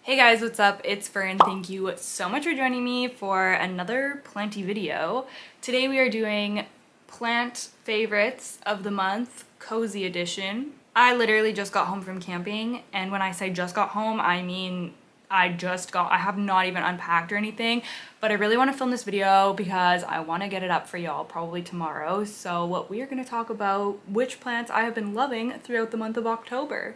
Hey guys, what's up? It's Fern. Thank you so much for joining me for another Planty video. Today we are doing plant favorites of the month, cozy edition. I literally just got home from camping, and when I say just got home, I mean I have not even unpacked or anything, but I really want to film this video because I want to get it up for y'all probably tomorrow. So what we are going to talk about which plants I have been loving throughout the month of October.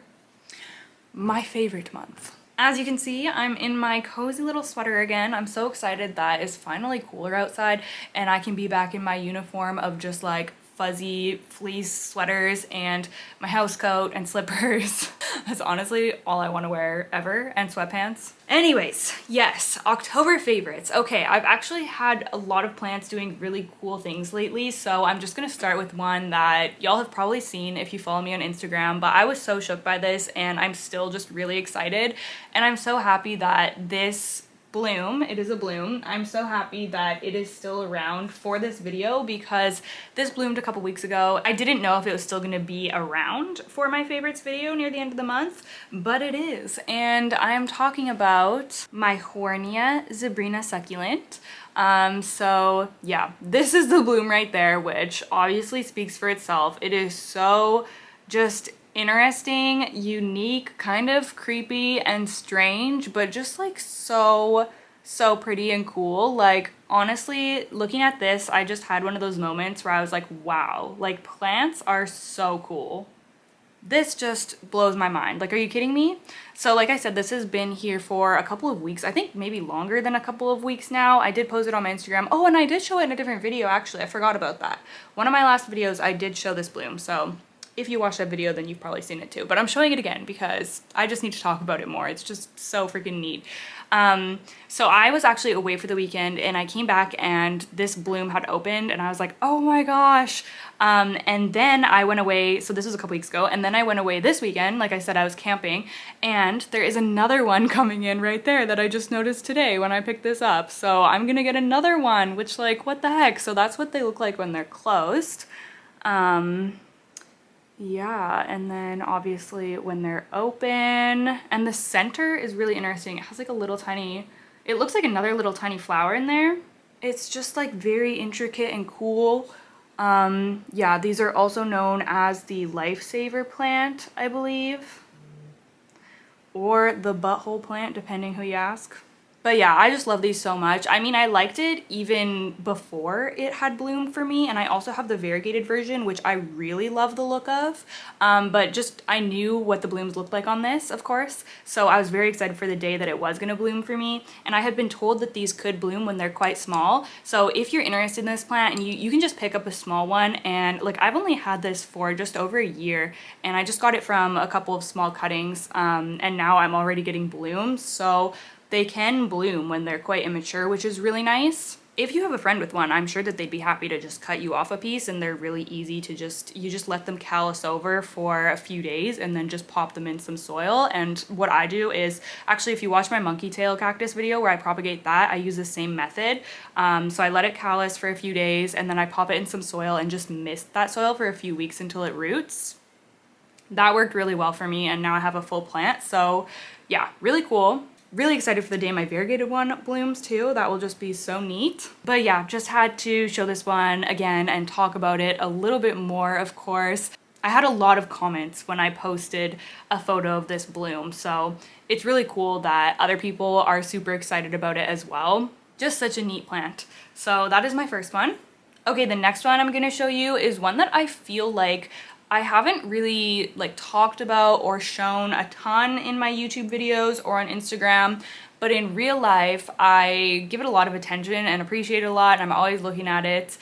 My favorite month. As you can see, I'm in my cozy little sweater again. I'm so excited that it's finally cooler outside and I can be back in my uniform of just like fuzzy fleece sweaters and my house coat and slippers. That's honestly all I want to wear ever, and sweatpants. Anyways, yes, October favorites. Okay, I've actually had a lot of plants doing really cool things lately, so I'm just gonna start with one that y'all have probably seen if you follow me on Instagram, but I was so shook by this and I'm still just really excited, and I'm so happy that this bloom, it is a bloom, I'm so happy that it is still around for this video because this bloomed a couple weeks ago. I didn't know if it was still going to be around for my favorites video near the end of the month, but it is, and I am talking about my Huernia ZEBRINA succulent. So yeah, this is the bloom right there, which obviously speaks for itself. It is so just interesting, unique, kind of creepy and strange, but just like so pretty and cool. Like honestly, looking at this, I just had one of those moments where I was like, wow, like plants are so cool. This just blows my mind. Like, are you kidding me? So like I said, this has been here for a couple of weeks. I think maybe longer than a couple of weeks now. I did post it on my Instagram. Oh, and I did show it in a different video actually. I forgot about that. One of my last videos, I did show this bloom. So if you watched that video, then you've probably seen it too. But I'm showing it again because I just need to talk about it more. It's just so freaking neat. So I was actually away for the weekend and I came back and this bloom had opened and I was like, oh my gosh. And then I went away, so this was a couple weeks ago, and then I went away this weekend. Like I said, I was camping, and there is another one coming in right there that I just noticed today when I picked this up. So I'm gonna get another one, which like, what the heck? So that's what they look like when they're closed. Yeah, and then obviously when they're open, and the center is really interesting. It has like a little tiny, it looks like another little tiny flower in there. It's just like very intricate and cool. Yeah, these are also known as the lifesaver plant, I believe, or the butthole plant, depending who you ask. But yeah, I just love these so much. I mean, I liked it even before it had bloomed for me, and I also have the variegated version, which I really love the look of. But just, I knew what the blooms looked like on this, of course, so I was very excited for the day that it was gonna bloom for me. And I had been told that these could bloom when they're quite small, so if you're interested in this plant, and you can just pick up a small one, and like I've only had this for just over a year, and I just got it from a couple of small cuttings, and now I'm already getting blooms, so they can bloom when they're quite immature, which is really nice. If you have a friend with one, I'm sure that they'd be happy to just cut you off a piece, and they're really easy to you just let them callus over for a few days and then just pop them in some soil. And what I do is, actually if you watch my monkey tail cactus video where I propagate that, I use the same method. So I let it callus for a few days and then I pop it in some soil and just mist that soil for a few weeks until it roots. That worked really well for me, and now I have a full plant. So yeah, really cool. Really excited for the day my variegated one blooms too. That will just be so neat. But yeah, just had to show this one again and talk about it a little bit more, of course. I had a lot of comments when I posted a photo of this bloom, so it's really cool that other people are super excited about it as well. Just such a neat plant. So that is my first one. Okay, the next one I'm gonna show you is one that I feel like I haven't really like talked about or shown a ton in my YouTube videos or on Instagram, but in real life I give it a lot of attention and appreciate it a lot, and I'm always looking at it.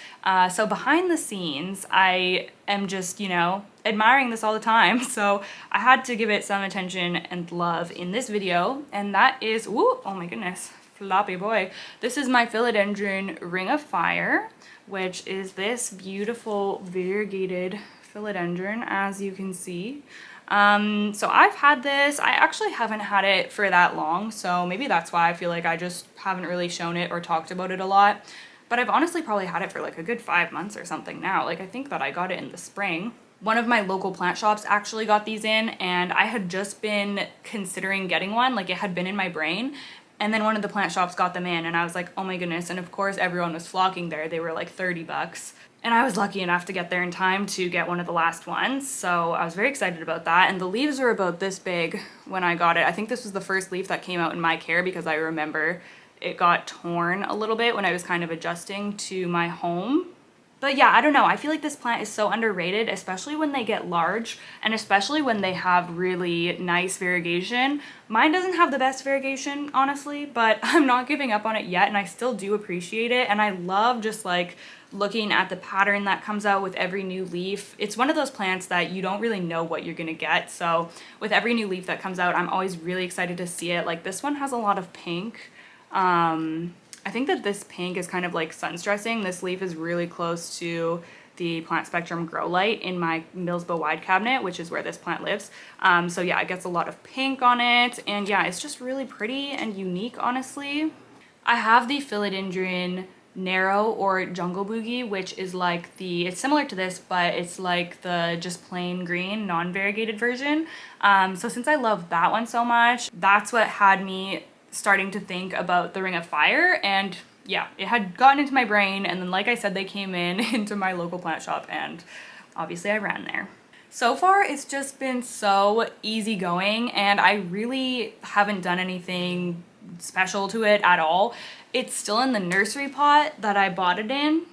So behind the scenes I am just, you know, admiring this all the time, so I had to give it some attention and love in this video, and that is, woo, oh my goodness, floppy boy. This is my Philodendron Ring of Fire, which is this beautiful variegated philodendron, as you can see. So I've had this. I actually haven't had it for that long, so maybe that's why I feel like I just haven't really shown it or talked about it a lot. But I've honestly probably had it for like a good 5 months or something now. Like I think that I got it in the spring. One of my local plant shops actually got these in, and I had just been considering getting one, like it had been in my brain. And then one of the plant shops got them in and I was like, oh my goodness. And of course everyone was flocking there. They were like 30 bucks. And I was lucky enough to get there in time to get one of the last ones. So I was very excited about that. And the leaves were about this big when I got it. I think this was the first leaf that came out in my care because I remember it got torn a little bit when I was kind of adjusting to my home. But yeah, I don't know. I feel like this plant is so underrated, especially when they get large and especially when they have really nice variegation. Mine doesn't have the best variegation, honestly, but I'm not giving up on it yet and I still do appreciate it. And I love just like looking at the pattern that comes out with every new leaf. It's one of those plants that you don't really know what you're gonna get. So with every new leaf that comes out, I'm always really excited to see it. Like this one has a lot of pink. I think that this pink is kind of like sun stressing. This leaf is really close to the Plant Spectrum Grow Light in my Millsbo wide cabinet, which is where this plant lives. So yeah, it gets a lot of pink on it. And yeah, it's just really pretty and unique, honestly. I have the Philodendron Narrow or Jungle Boogie, which is like it's similar to this, but it's like the just plain green, non-variegated version. So since I love that one so much, that's what had me starting to think about the Ring of Fire. And yeah, it had gotten into my brain, and then like I said, they came in into my local plant shop and obviously I ran there. So far it's just been so easygoing and I really haven't done anything special to it at all. It's still in the nursery pot that I bought it in.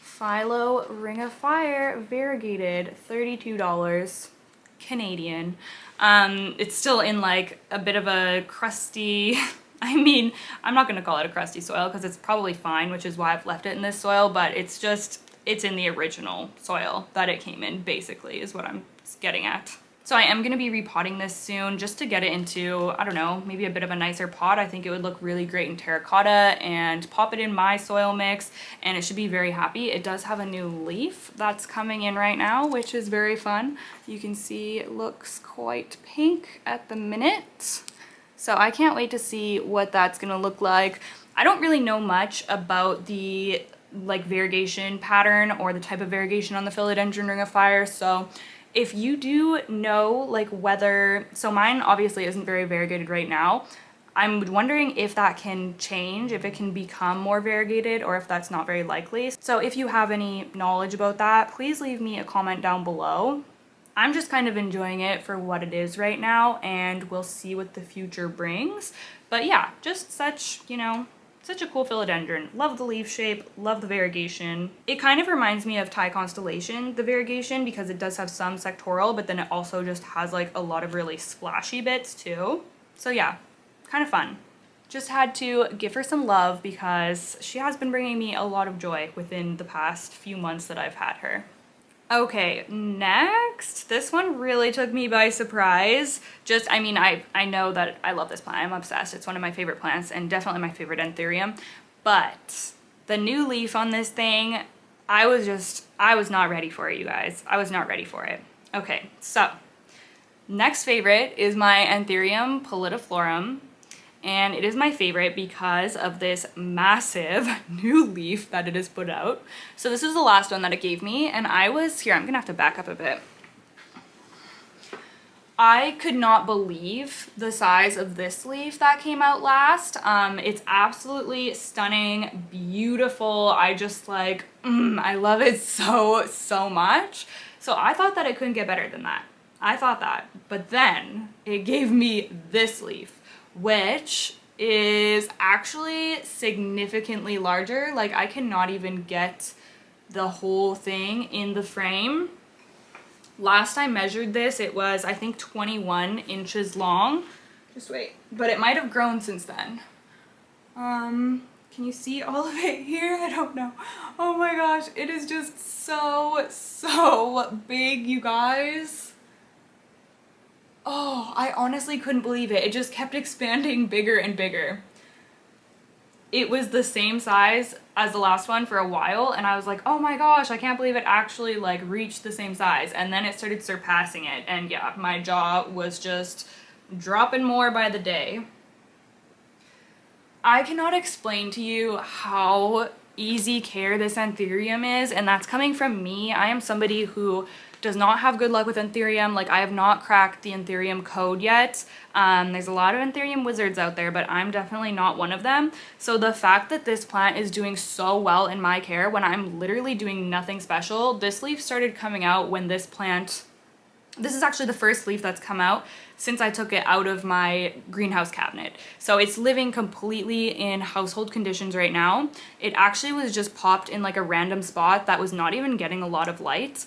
Philo Ring of Fire variegated, $32 Canadian. It's still in like a bit of a crusty, I mean, I'm not gonna call it a crusty soil because it's probably fine, which is why I've left it in this soil, but it's in the original soil that it came in, basically, is what I'm getting at. So I am gonna be repotting this soon just to get it into, I don't know, maybe a bit of a nicer pot. I think it would look really great in terracotta and pop it in my soil mix and it should be very happy. It does have a new leaf that's coming in right now, which is very fun. You can see it looks quite pink at the minute. So I can't wait to see what that's gonna look like. I don't really know much about the like variegation pattern or the type of variegation on the Philodendron Ring of Fire, so if you do know like whether, so mine obviously isn't very variegated right now. I'm wondering if that can change, if it can become more variegated or if that's not very likely. So if you have any knowledge about that, please leave me a comment down below. I'm just kind of enjoying it for what it is right now and we'll see what the future brings. But yeah, just such, you know, such a cool philodendron. Love the leaf shape, love the variegation. It kind of reminds me of Thai constellation, the variegation, because it does have some sectoral, but then it also just has like a lot of really splashy bits too. So yeah, kind of fun. Just had to give her some love because she has been bringing me a lot of joy within the past few months that I've had her. Okay, next, this one really took me by surprise. Just, I mean, I know that I love this plant. I'm obsessed. It's one of my favorite plants and definitely my favorite Anthurium. But the new leaf on this thing, I was not ready for it, you guys. I was not ready for it. Okay, so next favorite is my Anthurium Pallidiflorum. And it is my favorite because of this massive new leaf that it has put out. So this is the last one that it gave me, and here, I'm gonna have to back up a bit. I could not believe the size of this leaf that came out last. It's absolutely stunning, beautiful. I just like, I love it so much. So I thought that it couldn't get better than that. I thought that, but then it gave me this leaf, which is actually significantly larger. Like I cannot even get the whole thing in the frame. Last I measured this, it was, I think, 21 inches long. Just wait, but it might have grown since then. Can you see all of it here? I don't know. Oh my gosh, it is just so big, you guys. Oh, I honestly couldn't believe it. It just kept expanding bigger and bigger. It was the same size as the last one for a while, and I was like, oh my gosh, I can't believe it actually like reached the same size. And then it started surpassing it, and yeah, my jaw was just dropping more by the day. I cannot explain to you how easy care this Anthurium is, and that's coming from me. I am somebody who does not have good luck with Anthurium. Like, I have not cracked the Anthurium code yet. There's a lot of Anthurium wizards out there, but I'm definitely not one of them. So the fact that this plant is doing so well in my care when I'm literally doing nothing special. This leaf started coming out when this plant, this is actually the first leaf that's come out since I took it out of my greenhouse cabinet. So it's living completely in household conditions right now. It actually was just popped in like a random spot that was not even getting a lot of light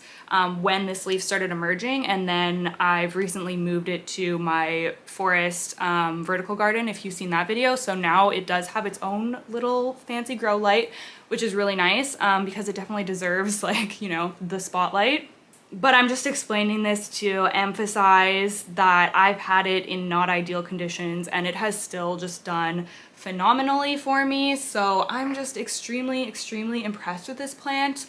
when this leaf started emerging. And then I've recently moved it to my forest vertical garden, if you've seen that video. So now it does have its own little fancy grow light, which is really nice because it definitely deserves, like, you know, the spotlight. But I'm just explaining this to emphasize that I've had it in not ideal conditions and it has still just done phenomenally for me. So I'm just extremely, extremely impressed with this plant.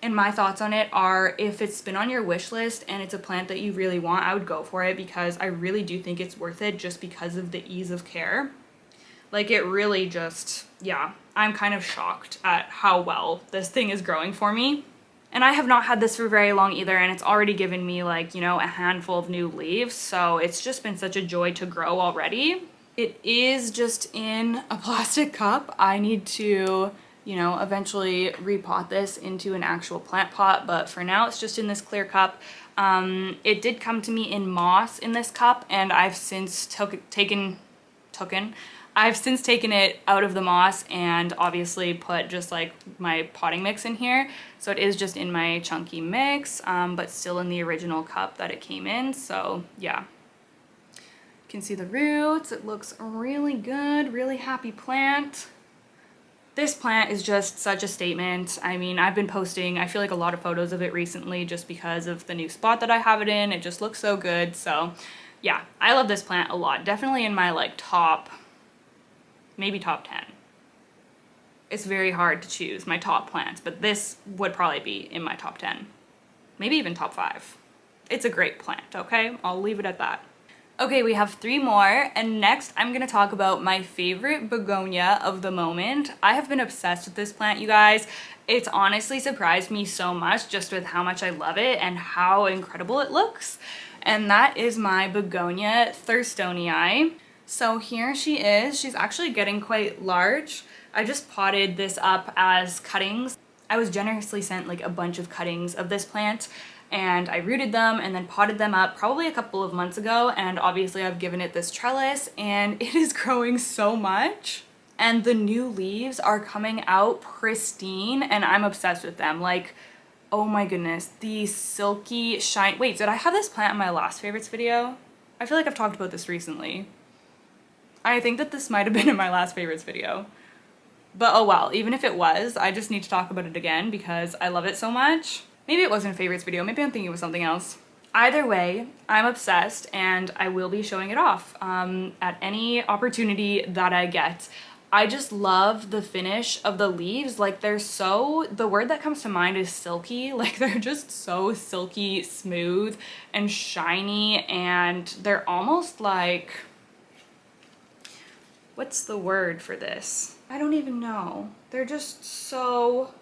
And my thoughts on it are, if it's been on your wish list and it's a plant that you really want, I would go for it because I really do think it's worth it just because of the ease of care. Like, it really just, yeah, I'm kind of shocked at how well this thing is growing for me. And I have not had this for very long either, and it's already given me, like, you know, a handful of new leaves, so it's just been such a joy to grow already. It is just in a plastic cup. I need to, you know, eventually repot this into an actual plant pot, but for now it's just in this clear cup. It did come to me in moss in this cup, and I've since taken it out of the moss and obviously put just like my potting mix in here. So it is just in my chunky mix, but still in the original cup that it came in. So yeah, you can see the roots. It looks really good, really happy plant. This plant is just such a statement. I mean, I've been posting, I feel like, a lot of photos of it recently just because of the new spot that I have it in. It just looks so good. So yeah, I love this plant a lot. Definitely in my like maybe top 10. It's very hard to choose my top plants, but this would probably be in my top 10. Maybe even top 5. It's a great plant, okay? I'll leave it at that. Okay, we have 3 more, and next I'm gonna talk about my favorite begonia of the moment. I have been obsessed with this plant, you guys. It's honestly surprised me so much just with how much I love it and how incredible it looks. And that is my Begonia THURSTONII. So here she is. She's actually getting quite large. I just potted this up as cuttings. I was generously sent like a bunch of cuttings of this plant, and I rooted them and then potted them up probably a couple of months ago, and obviously I've given it this trellis and it is growing so much. And the new leaves are coming out pristine and I'm obsessed with them. Like, oh my goodness, the silky shine. Wait, did I have this plant in my last favorites video? I feel like I've talked about this recently. I think that this might have been in my last favorites video. But oh well, even if it was, I just need to talk about it again because I love it so much. Maybe it wasn't a favorites video, maybe I'm thinking it was something else. Either way, I'm obsessed and I will be showing it off at any opportunity that I get. I just love the finish of the leaves. Like, they're so, the word that comes to mind is silky. Like, they're just so silky, smooth, and shiny, and they're almost like, what's the word for this? I don't even know. They're just so...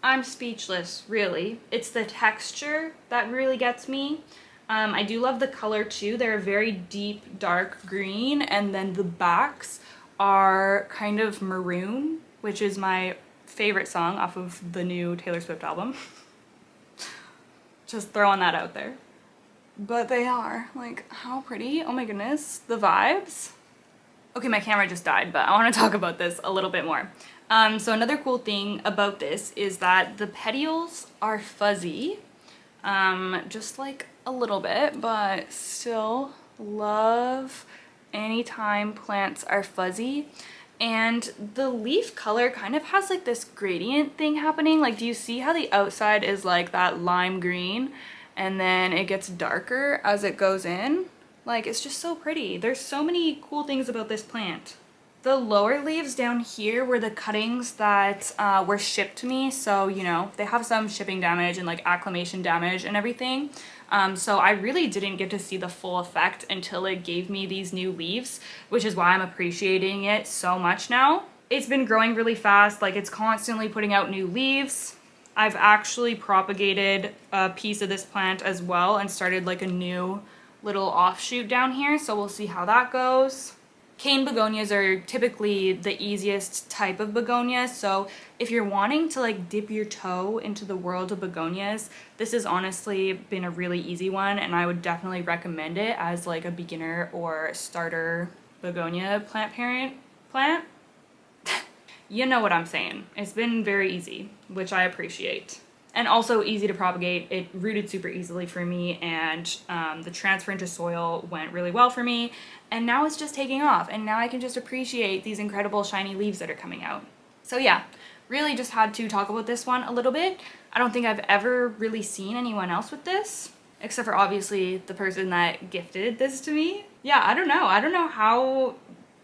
I'm speechless, really. It's the texture that really gets me. I do love the color too. They're a very deep, dark green, and then the backs are kind of maroon, which is my favorite song off of the new Taylor Swift album. Just throwing that out there. But they are, like, how pretty. Oh my goodness, the vibes. Okay, my camera just died, but I want to talk about this a little bit more. So another cool thing about this is that the petioles are fuzzy, just like a little bit, but still love anytime plants are fuzzy. And the leaf color kind of has like this gradient thing happening. Like, do you see how the outside is like that lime green and then it gets darker as it goes in? Like, it's just so pretty. There's so many cool things about this plant. The lower leaves down here were the cuttings that were shipped to me, so, you know, they have some shipping damage and like acclimation damage and everything. So I really didn't get to see the full effect until it gave me these new leaves, which is why I'm appreciating it so much now. It's been growing really fast, like it's constantly putting out new leaves. I've actually propagated a piece of this plant as well and started like a new little offshoot down here, so we'll see how that goes. Cane begonias are typically the easiest type of begonia, so if you're wanting to like dip your toe into the world of begonias, this has honestly been a really easy one, and I would definitely recommend it as like a beginner or starter begonia plant. You know what I'm saying. It's been very easy, which I appreciate. And also easy to propagate. It rooted super easily for me, and the transfer into soil went really well for me. And now it's just taking off, and now I can just appreciate these incredible shiny leaves that are coming out. So yeah, really just had to talk about this one a little bit. I don't think I've ever really seen anyone else with this, except for obviously the person that gifted this to me. Yeah, I don't know. I don't know how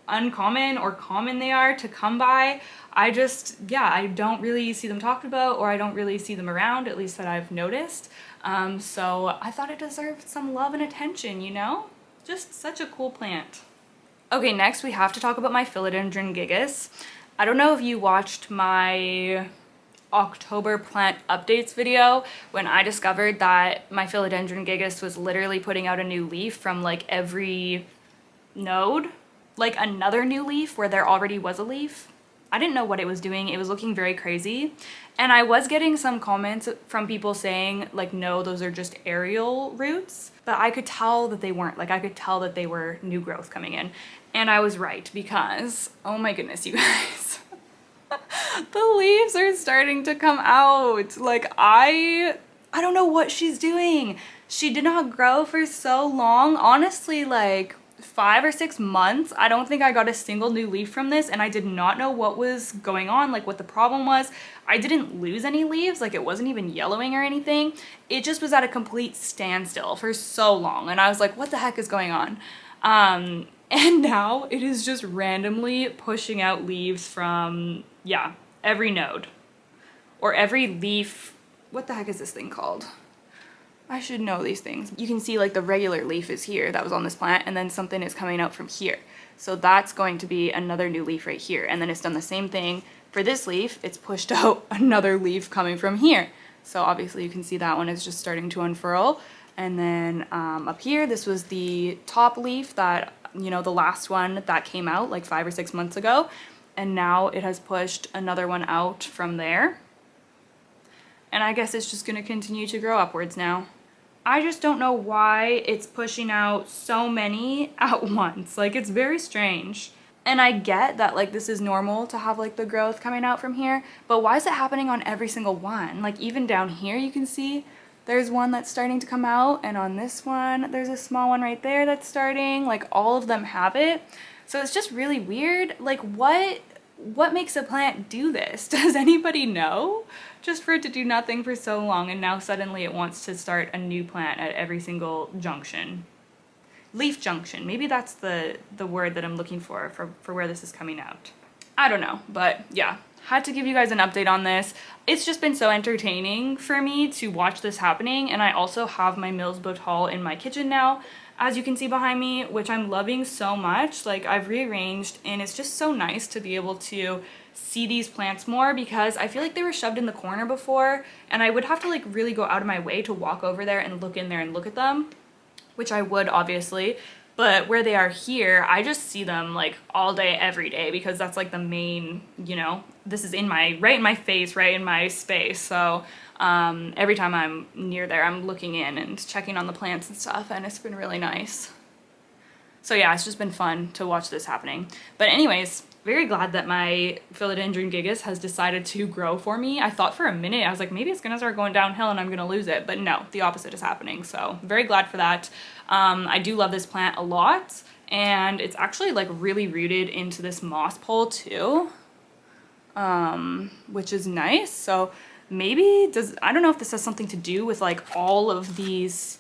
uncommon or common they are to come by. I don't really see them talked about, or I don't really see them around, at least that I've noticed. So I thought it deserved some love and attention, you know? Just such a cool plant. Okay, next we have to talk about my Philodendron gigas. I don't know if you watched my October plant updates video when I discovered that my Philodendron gigas was literally putting out a new leaf from like every node, like another new leaf where there already was a leaf. I didn't know what it was doing. It was looking very crazy. And I was getting some comments from people saying like, no, those are just aerial roots. But I could tell that they weren't. Like I could tell that they were new growth coming in. And I was right, because, oh my goodness, you guys. The leaves are starting to come out. Like I don't know what she's doing. She did not grow for so long. Honestly, like 5 or 6 months. I don't think I got a single new leaf from this, and I did not know what was going on, like what the problem was. I didn't lose any leaves, like it wasn't even yellowing or anything. It just was at a complete standstill for so long, and I was like, what the heck is going on? And now it is just randomly pushing out leaves from, yeah, every node. Or every leaf. What the heck is this thing called? I should know these things. You can see like the regular leaf is here that was on this plant, and then something is coming out from here. So that's going to be another new leaf right here. And then it's done the same thing for this leaf. It's pushed out another leaf coming from here. So obviously you can see that one is just starting to unfurl. And then up here, this was the top leaf that, you know, the last one that came out like 5 or 6 months ago. And now it has pushed another one out from there. And I guess it's just gonna continue to grow upwards now. I just don't know why it's pushing out so many at once. Like, it's very strange. And I get that, like, this is normal to have, like, the growth coming out from here, but why is it happening on every single one? Like, even down here, you can see there's one that's starting to come out, and on this one, there's a small one right there that's starting. Like, all of them have it. So it's just really weird. Like, what makes a plant do this? Does anybody know? Just for it to do nothing for so long, and now suddenly it wants to start a new plant at every single junction. Leaf junction, maybe that's the word that I'm looking for where this is coming out. I don't know, but yeah, had to give you guys an update on this. It's just been so entertaining for me to watch this happening, and I also have my Mills Botal in my kitchen now, as you can see behind me, which I'm loving so much. Like, I've rearranged, and it's just so nice to be able to see these plants more, because I feel like they were shoved in the corner before, and I would have to like really go out of my way to walk over there and look in there and look at them, which I would obviously, but where they are here, I just see them like all day, every day, because that's like the main, you know, this is right in my face, right in my space. So every time I'm near there, I'm looking in and checking on the plants and stuff, and it's been really nice. So yeah, it's just been fun to watch this happening. But anyways, very glad that my Philodendron gigas has decided to grow for me. I thought for a minute, I was like, maybe it's gonna start going downhill and I'm gonna lose it, but no, the opposite is happening. So very glad for that. I do love this plant a lot, and it's actually like really rooted into this moss pole too, which is nice. So maybe I don't know if this has something to do with like all of these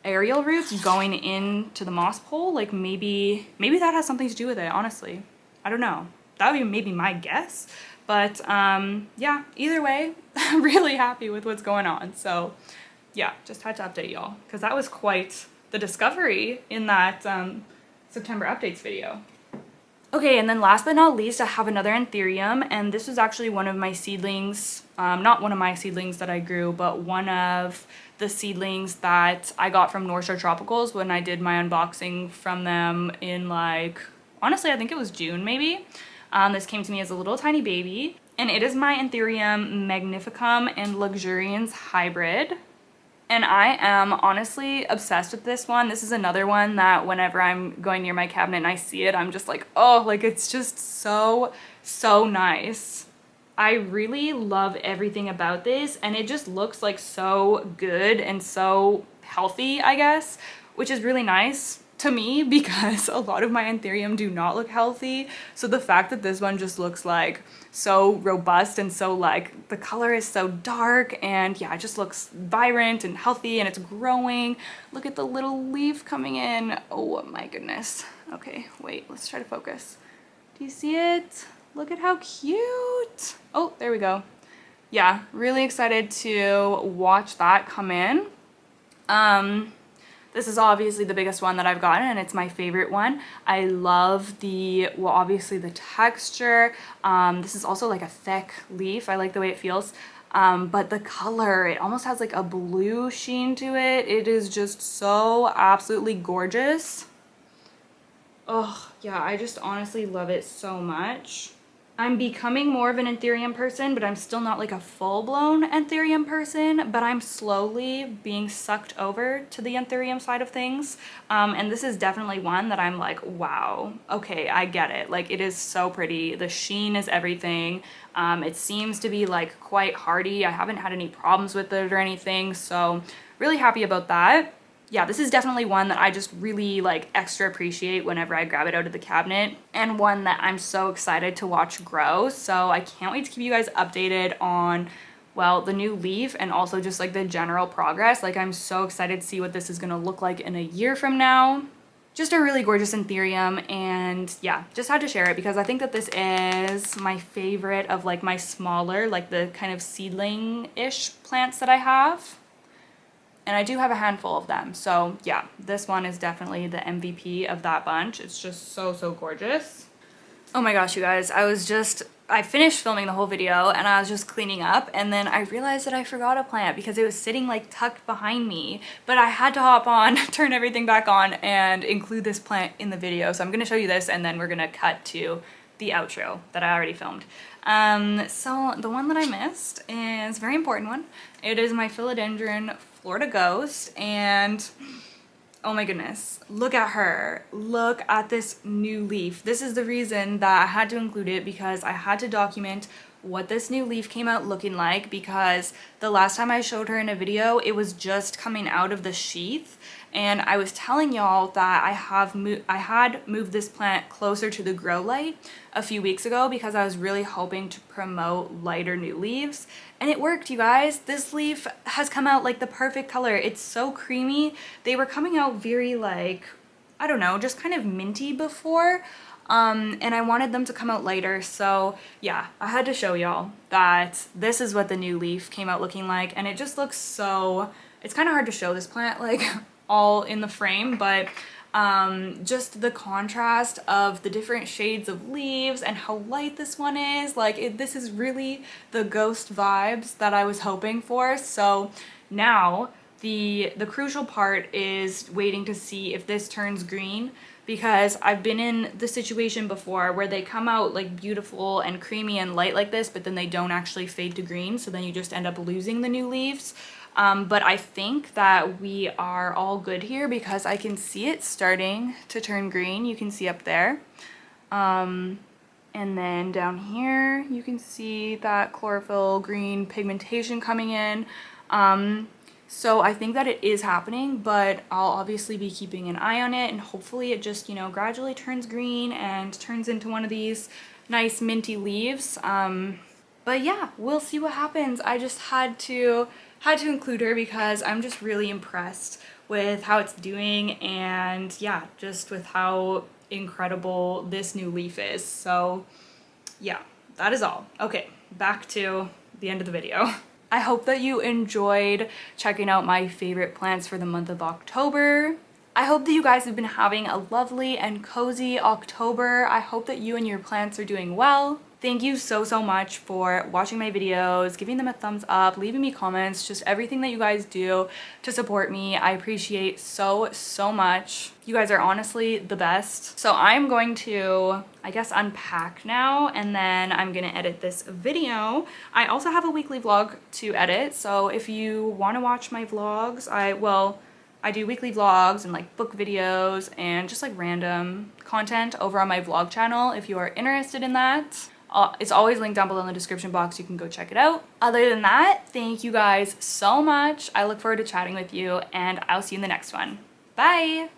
aerial roots going into the moss pole. Like maybe that has something to do with it, honestly. I don't know. That would be maybe my guess. But yeah, either way, I'm really happy with what's going on. So yeah, just had to update y'all, because that was quite the discovery in that September updates video. Okay, and then last but not least, I have another Anthurium, and this was actually one of my seedlings, not one of my seedlings that I grew, but one of the seedlings that I got from North Shore Tropicals when I did my unboxing from them in like, honestly, I think it was June maybe. This came to me as a little tiny baby, and it is my Anthurium Magnificum and Luxurians hybrid. And I am honestly obsessed with this one. This is another one that whenever I'm going near my cabinet and I see it, I'm just like, oh, like it's just so, so nice. I really love everything about this, and it just looks like so good and so healthy, I guess, which is really nice to me because a lot of my Anthurium do not look healthy. So the fact that this one just looks like so robust and so like the color is so dark and yeah, it just looks vibrant and healthy and it's growing. Look at the little leaf coming in. Oh my goodness. Okay, wait, let's try to focus. Do you see it? Look at how cute. Oh, there we go. Yeah, really excited to watch that come in. This is obviously the biggest one that I've gotten, and it's my favorite one. I love the, well, obviously the texture. This is also like a thick leaf. I like the way it feels. But the color, it almost has like a blue sheen to it. It is just so absolutely gorgeous. Oh, yeah, I just honestly love it so much. I'm becoming more of an Anthurium person, but I'm still not like a full-blown Anthurium person, but I'm slowly being sucked over to the Anthurium side of things. And this is definitely one that I'm like, wow, okay, I get it. Like, it is so pretty. The sheen is everything. It seems to be like quite hardy. I haven't had any problems with it or anything, so really happy about that. Yeah, this is definitely one that I just really like extra appreciate whenever I grab it out of the cabinet, and one that I'm so excited to watch grow. So I can't wait to keep you guys updated on, well, the new leaf and also just like the general progress. Like, I'm so excited to see what this is gonna look like in a year from now. Just a really gorgeous Anthurium, and yeah, just had to share it because I think that this is my favorite of like my smaller, like the kind of seedling-ish plants that I have. And I do have a handful of them. So yeah, this one is definitely the MVP of that bunch. It's just so, so gorgeous. Oh my gosh, you guys, I finished filming the whole video and I was just cleaning up, and then I realized that I forgot a plant because it was sitting like tucked behind me, but I had to hop on, turn everything back on, and include this plant in the video. So I'm gonna show you this, and then we're gonna cut to the outro that I already filmed. So the one that I missed is a very important one. It is my Philodendron Florida Ghost, and oh my goodness, look at her. Look at this new leaf. This is the reason that I had to include it, because I had to document what this new leaf came out looking like, because the last time I showed her in a video, it was just coming out of the sheath, and I was telling y'all that I had moved this plant closer to the grow light a few weeks ago because I was really hoping to promote lighter new leaves, and it worked, you guys. This leaf has come out like the perfect color. It's so creamy. They were coming out very like, I don't know, just kind of minty before. And I wanted them to come out lighter, so yeah, I had to show y'all that this is what the new leaf came out looking like, and it just looks so, it's kind of hard to show this plant like all in the frame, but just the contrast of the different shades of leaves and how light this one is, like this is really the ghost vibes that I was hoping for. So now the crucial part is waiting to see if this turns green, because I've been in the situation before where they come out like beautiful and creamy and light like this, but then they don't actually fade to green, so then you just end up losing the new leaves. But I think that we are all good here because I can see it starting to turn green. You can see up there. And then down here, you can see that chlorophyll green pigmentation coming in. So I think that it is happening, but I'll obviously be keeping an eye on it, and hopefully it just, you know, gradually turns green and turns into one of these nice minty leaves. But yeah, we'll see what happens. I just had to include her because I'm just really impressed with how it's doing, and yeah, just with how incredible this new leaf is. So yeah, that is all. Okay, back to the end of the video. I hope that you enjoyed checking out my favorite plants for the month of October. I hope that you guys have been having a lovely and cozy October. I hope that you and your plants are doing well. Thank you so much for watching my videos, giving them a thumbs up, leaving me comments, just everything that you guys do to support me. I appreciate so much. You guys are honestly the best. So I'm going to, I guess, unpack now, and then I'm gonna edit this video. I also have a weekly vlog to edit, so if you want to watch my vlogs, I do weekly vlogs and like book videos and just like random content over on my vlog channel if you are interested in that. It's always linked down below in the description box. You can go check it out. Other than that, thank you guys so much. I look forward to chatting with you, and I'll see you in the next one. Bye!